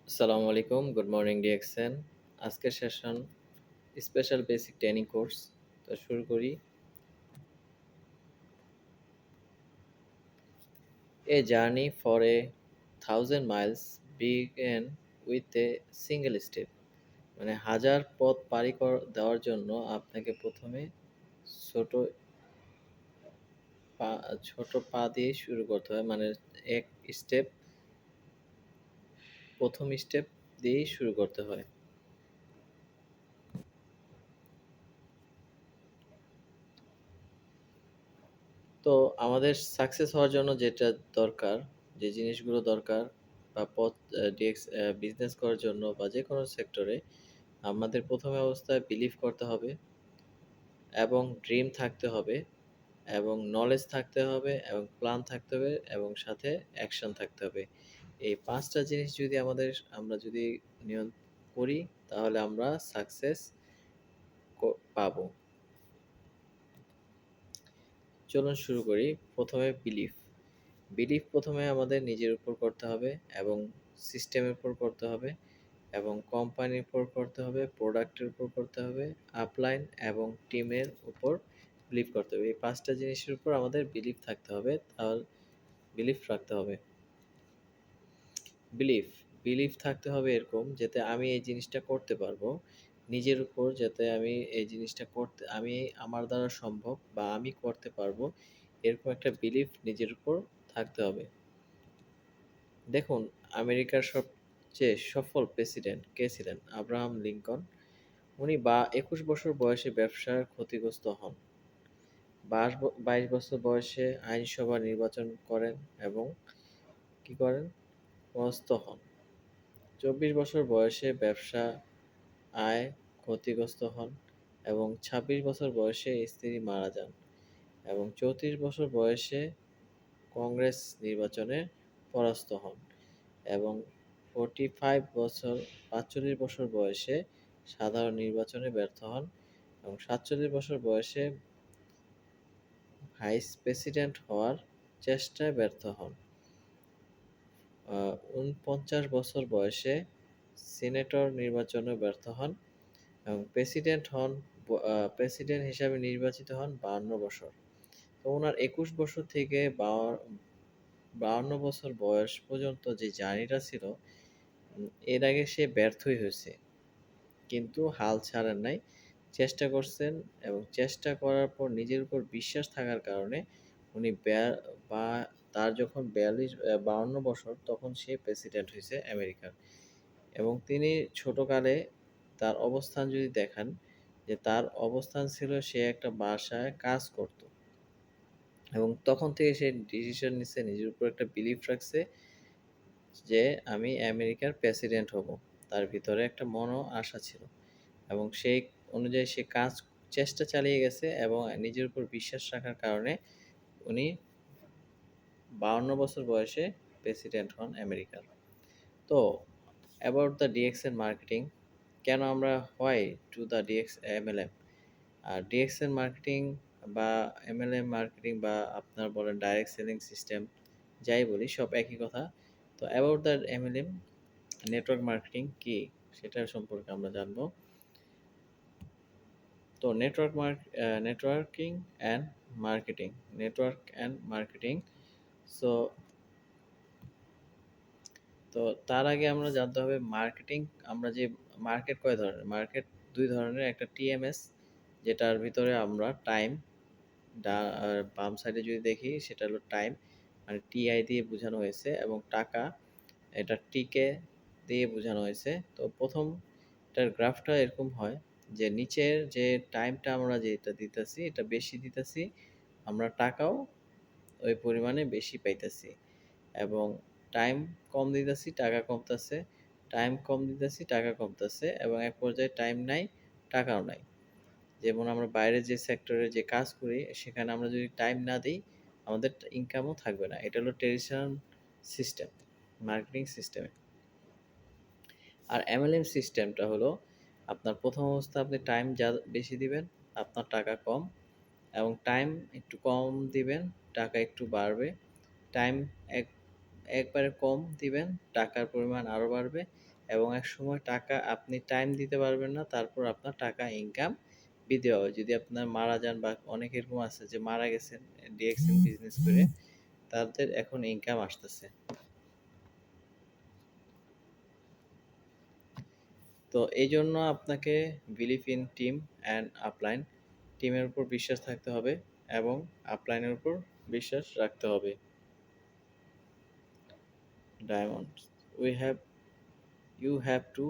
আসসালামু আলাইকুম, good morning DXN. আজকের session special basic training course. তো শুরু করি। A journey for a 1000 miles begin with a single step. মানে হাজার পথ পাড়ি দেওয়ার জন্য আপনাকে প্রথমে ছোট পা ছোট পা দিয়ে শুরু করতে হয়। মানে এক স্টেপ, প্রথম স্টেপ দিয়েই শুরু করতে হয়। তো আমাদের সাকসেস হওয়ার জন্য যেটা দরকার, যে জিনিসগুলো দরকার বা পথ ডিএক্স বিজনেস করার জন্য বা যেকোনো সেক্টরে আমাদের প্রথম অবস্থায় বিলিভ করতে হবে এবং ড্রিম থাকতে হবে এবং নলেজ থাকতে হবে এবং প্ল্যান থাকতে হবে এবং সাথে অ্যাকশন থাকতে হবে। এই ৫টা জিনিস যদি আমরা যদি নিয়ন করি তাহলে আমরা সাকসেস পাবো। চলুন শুরু করি। প্রথমে বিলিভ। বিলিভ প্রথমে আমাদের নিজের উপর করতে হবে এবং সিস্টেমের উপর করতে হবে এবং কোম্পানির উপর করতে হবে, প্রোডাক্টের উপর করতে হবে, আপলাইন এবং টিমের উপর বিলিভ করতে হবে। এই ৫টা জিনিসের উপর আমাদের বিলিভ থাকতে হবে, তাহলে বিলিভ রাখতে হবে। বিলিভ বিলিভ থাকতে হবে এরকম যাতে আমি এই জিনিসটা করতে পারবো। নিজের উপর যাতে আমি এই জিনিসটা করতে আমি আমার দ্বারা সম্ভব বা আমি করতে পারবো, এরকম একটা বিলিভ নিজের উপর থাকতে হবে। দেখুন, আমেরিকার সবচেয়ে সফল প্রেসিডেন্ট কে ছিলেন? Abraham Lincoln. উনি ২১ বছর বয়সে ব্যবসার ক্ষতিগ্রস্ত হন। ২২ বছর বয়সে আইনসভা নির্বাচন করেন এবং কি করেন? পরাস্ত হন। ২৪ বছর বয়সে ব্যবসা আয় ক্ষতিগ্রস্ত হন এবং ২৬ বছর বয়সে স্ত্রী মারা যান এবং ৩৪ বছর বয়সে কংগ্রেস নির্বাচনে পরাস্ত হন এবং ৪৫ বছর বয়সে সাধারণ নির্বাচনে ব্যর্থ হন এবং ৪৭ বছর বয়সে ভাইস প্রেসিডেন্ট হওয়ার চেষ্টায় ব্যর্থ হন। ৪৯ বছর বয়সে সিনেটর নির্বাচনে ব্যর্থ হন এবং প্রেসিডেন্ট হিসাবে নির্বাচিত হন ৫২ বছর। তো ওনার ২১ বছর থেকে ৫২ বছর বয়স পর্যন্ত যে জার্নিটা ছিল, এর আগে সে ব্যর্থই হয়েছে। কিন্তু হাল ছাড়েন নাই। চেষ্টা করছেন এবং চেষ্টা করার পর নিজের উপর বিশ্বাস থাকার কারণে উনি বা তার যখন ৫২ বছর তখন সে প্রেসিডেন্ট হইছে আমেরিকার। এবং তিনি ছোটকালে তার অবস্থান যদি দেখান, যে তার অবস্থান ছিল সে একটা বাসায় কাজ করত। এবং তখন থেকে সে ডিসিশন নিছে, নিজের উপর একটা বিলিভ রাখছে যে আমি আমেরিকার প্রেসিডেন্ট হব। তার ভিতরে একটা আশা ছিল এবং সেই অনুযায়ী সে চেষ্টা চালিয়ে গেছে এবং নিজের উপর বিশ্বাস রাখার কারণে উনি ৫২ বছর বয়সে প্রেসিডেন্ট হন আমেরিকার। তো অ্যাবাউট দ্য ডিএক্সএন মার্কেটিং, কেন আমরা why to the DX MLM? আর ডিএক্সএন মার্কেটিং বা এমএলএম মার্কেটিং বা আপনার বলেন ডাইরেক্ট সেলিং সিস্টেম, যাই বলি সব একই কথা। তো about the MLM, network marketing কি সেটার সম্পর্কে আমরা জানবো। তো networking and marketing, network and marketing. So তো তার আগে আমরা জানতে হবে মার্কেটিং। আমরা যে মার্কেট কয় ধরনের? মার্কেট ২ ধরনের। একটা টিএমএস, যেটার ভিতরে আমরা টাইম, আর বাম সাইডে যদি দেখি সেটা হলো টাইম, মানে টিআই দিয়ে বোঝানো হয়েছে, এবং টাকা, এটা টিকে দিয়ে বোঝানো হয়েছে। তো প্রথম এটার গ্রাফটা এরকম হয় যে নিচের যে টাইমটা আমরা যেটা দিতেছি এটা বেশি দিতেছি, আমরা টাকাও ওই পরিমাণে বেশি পাইতেছি। এবং টাইম কম দিতেছি, টাকা কমতেছে, টাইম কম দিতেছি, টাকা কমতেছে, এবং এক পর্যায়ে টাইম নাই, টাকাও নাই। যেমন আমরা বাইরে যে সেক্টরে যে কাজ করি সেখানে আমরা যদি টাইম না দিই, আমাদের ইনকামও থাকবে না। এটা হলো ট্রেডিশনাল সিস্টেম, মার্কেটিং সিস্টেমে। আর এমএলএম সিস্টেমটা হলো আপনার প্রথম অবস্থা আপনি টাইম যা বেশি দিবেন, আপনার টাকা কম, এবং টাইম একটু কম দিবেন, টাকা একটু বাড়বে। টাইম এক একবারে কম দিবেন, টাকার পরিমাণ আরও বাড়বে এবং একসময় টাকা আপনি টাইম দিতে পারবেন না, তারপর আপনার টাকা ইনকাম বৃদ্ধি পাবে। যদি আপনার মারা যান বা অনেক এরকম আছে যে মারা গেছেন ডিএক্সএন বিজনেস করে, তাদের এখন ইনকাম আসতেছে। তো এই জন্য আপনাকে believe in team and upline, টিমের উপর বিশ্বাস থাকতে হবে এবং আপলাইনের উপর বিশ্বাস রাখতে হবে। Diamond, we have you have to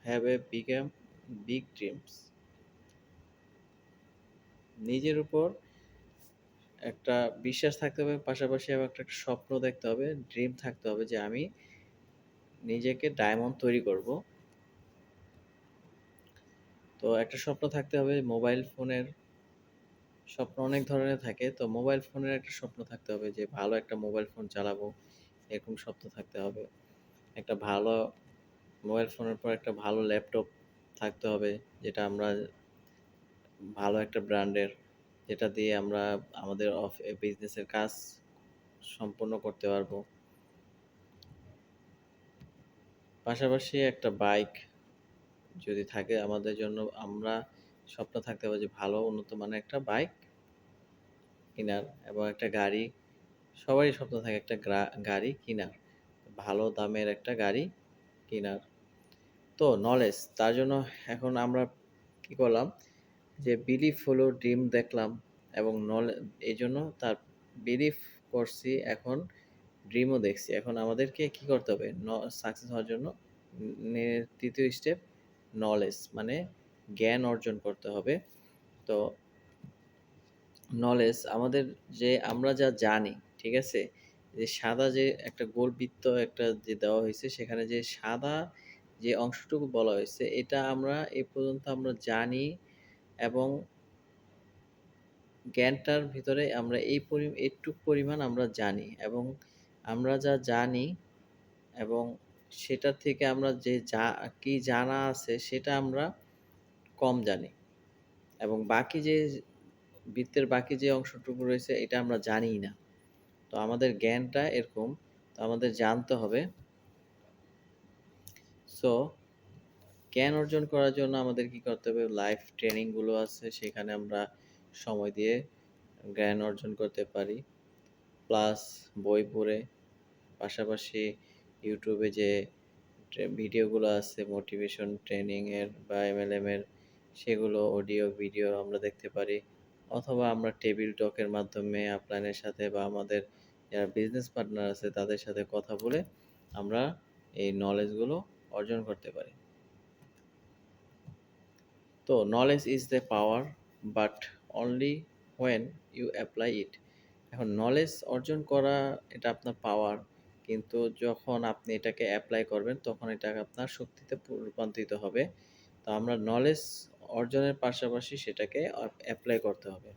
have a big dreams. নিজের উপর একটা বিশ্বাস থাকতে হবে, পাশাপাশি আবার একটা স্বপ্ন দেখতে হবে, ড্রিম থাকতে হবে যে আমি নিজেকে ডায়মন্ড তৈরি করব। তো একটা স্বপ্ন থাকতে হবে। মোবাইল ফোনের স্বপ্ন অনেক ধরনের থাকে, তো মোবাইল ফোনের একটা স্বপ্ন থাকতে হবে যে ভালো একটা মোবাইল ফোন চালাবো, এরকম স্বপ্ন থাকতে হবে। একটা ভালো মোবাইল ফোনের পর একটা ভালো ল্যাপটপ থাকতে হবে, যেটা আমরা ভালো একটা ব্র্যান্ডের, যেটা দিয়ে আমরা আমাদের বিজনেসের কাজ সম্পূর্ণ করতে পারবো। পাশাপাশি একটা বাইক যদি থাকে আমাদের জন্য, আমরা স্বপ্ন থাকতে হবে যে ভালো উন্নত মানের একটা বাইক কেনার এবং একটা গাড়ি, সবারই স্বপ্ন থাকে একটা গাড়ি কেনার, ভালো দামের একটা গাড়ি কেনার। তো নলেজ, তার জন্য এখন আমরা কি করলাম যে বিলিফ হলো ড্রিম দেখলাম এবং এই জন্য তার বিলিফ করছি, এখন ড্রিমও দেখছি। এখন আমাদেরকে কি করতে হবে সাকসেস হওয়ার জন্য? তৃতীয় স্টেপ নলেজ, মানে জ্ঞান অর্জন করতে হবে। তো নলেজ আমাদের, যে আমরা যা জানি, ঠিক আছে, যে সাদা যে একটা গোল বৃত্ত একটা যে দেওয়া হয়েছে, সেখানে যে সাদা যে অংশটুকু বলা হয়েছে, এটা আমরা এ পর্যন্ত আমরা জানি এবং জ্ঞানটার ভিতরে আমরা এইটুক পরিমাণ আমরা জানি এবং আমরা যা জানি এবং সেটার থেকে আমরা যে কি জানা আছে সেটা আমরা কম জানি এবং বাকি যে বৃত্তের বাকি যে অংশটুকু রয়েছে এটা আমরা জানিই না। তো আমাদের জ্ঞানটা এরকম, তো আমাদের জানতে হবে। সো জ্ঞান অর্জন করার জন্য আমাদের কি করতে হবে? লাইফ ট্রেনিংগুলো আছে, সেখানে আমরা সময় দিয়ে জ্ঞান অর্জন করতে পারি। প্লাস বই পড়ে, পাশাপাশি ইউটিউবে যে ভিডিওগুলো আছে মোটিভেশন ট্রেনিংয়ের বা এমএলএম এর, সেগুলো অডিও ভিডিও আমরা দেখতে পারি। অথবা আমরা টেবিল টকের মাধ্যমে আপলাইনের সাথে বা আমাদের যারা বিজনেস পার্টনার আছে তাদের সাথে কথা বলে আমরা এই নলেজগুলো অর্জন করতে পারি। তো knowledge is the power, but only when you apply it. এখন নলেজ অর্জন করা এটা আপনার পাওয়ার, কিন্তু যখন আপনি এটাকে অ্যাপ্লাই করবেন তখন এটা আপনার শক্তিতে রূপান্তরিত হবে। তো আমরা নলেজ অর্জনের পাশাপাশি সেটাকে অ্যাপ্লাই করতে হবে।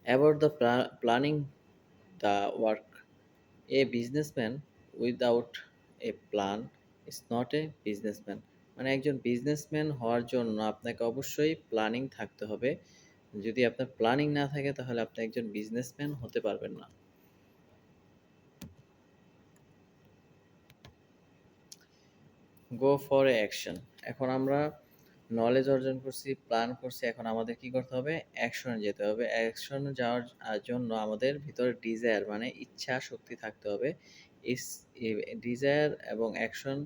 About the planning the work, a businessman without a plan is not a businessman. মানে একজন বিজনেসম্যান হওয়ার জন্য আপনাকে অবশ্যই প্ল্যানিং থাকতে হবে। যদি আপনার প্ল্যানিং না থাকে তাহলে আপনি একজন বিজনেসম্যান হতে পারবেন না। Go for a action. এখন আমরা নলেজ অর্জন করছি, প্ল্যান করছি, এখন আমাদের কি করতে হবে? অ্যাকশনে যেতে হবে। অ্যাকশনে যাওয়ার জন্য আমাদের ভিতরে ডিজায়ার মানে ইচ্ছা শক্তি থাকতে হবে। ইস ডিজায়ার এবং অ্যাকশন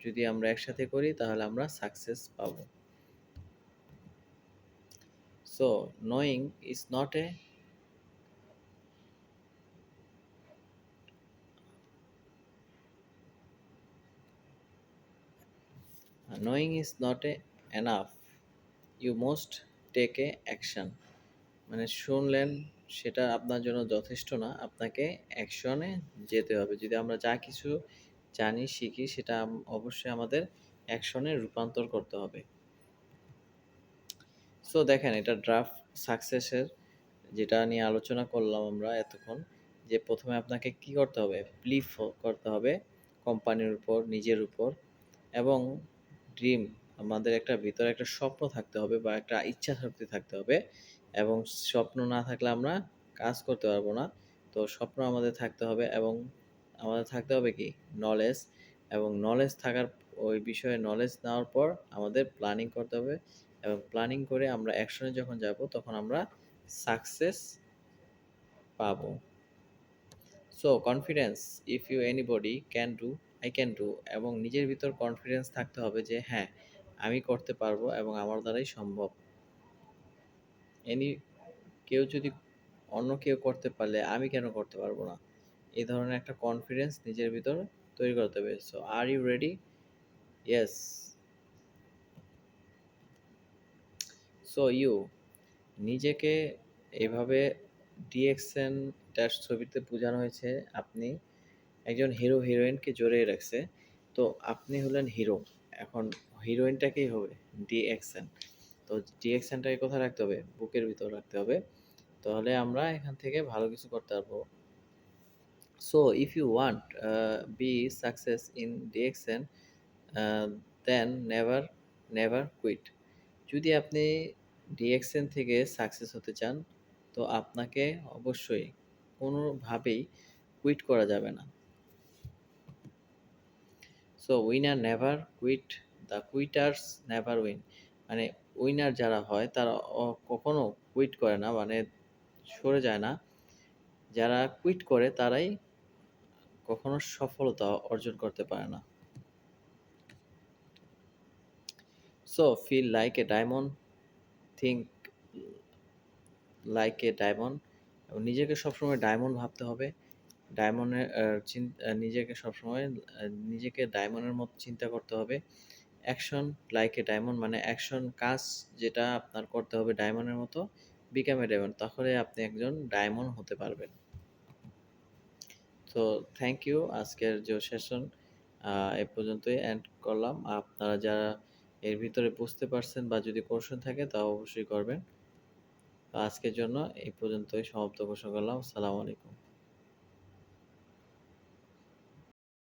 যদি আমরা একসাথে করি তাহলে আমরা সাকসেস পাবো। So knowing is not a knowing is not a enough, you must take a action. মানে শুনলেন সেটা আপনার জন্য যথেষ্ট না, আপনাকে অ্যাকশনে যেতে হবে। যদি আমরা যা কিছু জানি শিখি সেটা অবশ্যই আমাদের অ্যাকশনে রূপান্তর করতে হবে। সো দেখেন, এটা ড্রাফট সাকসেসের যেটা নিয়ে আলোচনা করলাম আমরা এতক্ষণ, যে প্রথমে আপনাকে কি করতে হবে? বিলিভ করতে হবে কোম্পানির উপর, নিজের উপর এবং ড্রিম, আমাদের একটা ভিতরে একটা স্বপ্ন থাকতে হবে বা একটা ইচ্ছা শক্তি থাকতে হবে এবং স্বপ্ন না থাকলে আমরা কাজ করতে পারবো না। তো স্বপ্ন আমাদের থাকতে হবে এবং আমাদের থাকতে হবে কি নলেজ, এবং নলেজ থাকার ওই বিষয়ে নলেজ নেওয়ার পর আমাদের প্ল্যানিং করতে হবে, এবং প্ল্যানিং করে আমরা অ্যাকশনে যখন যাব তখন আমরা সাকসেস পাবো। So confidence, if you anybody can do, I can do, এবং নিজের ভিতর কনফিডেন্স থাকতে হবে যে হ্যাঁ আমি করতে পারবো এবং আমার দ্বারাই সম্ভব। এনি কেউ যদি অন্য কেউ করতে পারলে আমি কেন করতে পারবো না, এই ধরনের একটা কনফিডেন্স নিজের ভিতর তৈরি করতে হবে। So are you ready? Yes. So you নিজেকে এভাবে ডিএক্সএন ড্যাশ ছবিতে বোঝানো হয়েছে, আপনি একজন হিরো হিরোইনকে জড়িয়ে রাখছে, তো আপনি হলেন হিরো, এখন হিরোইনটাকেই হবে ডিএক্সএন। তো ডিএক্সএনটাকে কোথায় রাখতে হবে? বুকের ভিতর রাখতে হবে, তাহলে আমরা এখান থেকে ভালো কিছু করতে পারবো। So if you want be success in DXN, then never never quit. যদি আপনি ডিএক্সএন থেকে সাকসেস হতে চান, তো আপনাকে অবশ্যই কোনোভাবেই কুইট করা যাবে না। So winner never quit, the quitters never win. মানে উইনার যারা হয় তারা কখনো কুইট করে না, মানে সরে যায় না। যারা কুইট করে তারাই কখনো সফলতা অর্জন করতে পারে না। So feel like a diamond, think like a diamond, এবং নিজেকে সবসময় ডায়মন্ড ভাবতে হবে। ডায়মন্ডের নিজেকে সবসময় নিজেকে ডায়মন্ডের মতো চিন্তা করতে হবে। অ্যাকশন লাইক এ ডায়মন্ড, মানে অ্যাকশন কাজ যেটা আপনার করতে হবে ডায়মন্ডের মতো, বিকাম এ ডায়মন্ড, তাহলে আপনি একজন ডায়মন্ড হতে পারবেন। তো থ্যাংক ইউ, আজকের যে সেশন এ পর্যন্তই এন্ড করলাম। আপনারা যারা এর ভিতরে বুঝতে পারছেন বা যদি কোশ্চেন থাকে তা অবশ্যই করবেন। তো আজকের জন্য এই পর্যন্তই সমাপ্ত ঘোষণা করলাম। আসসালামু আলাইকুম।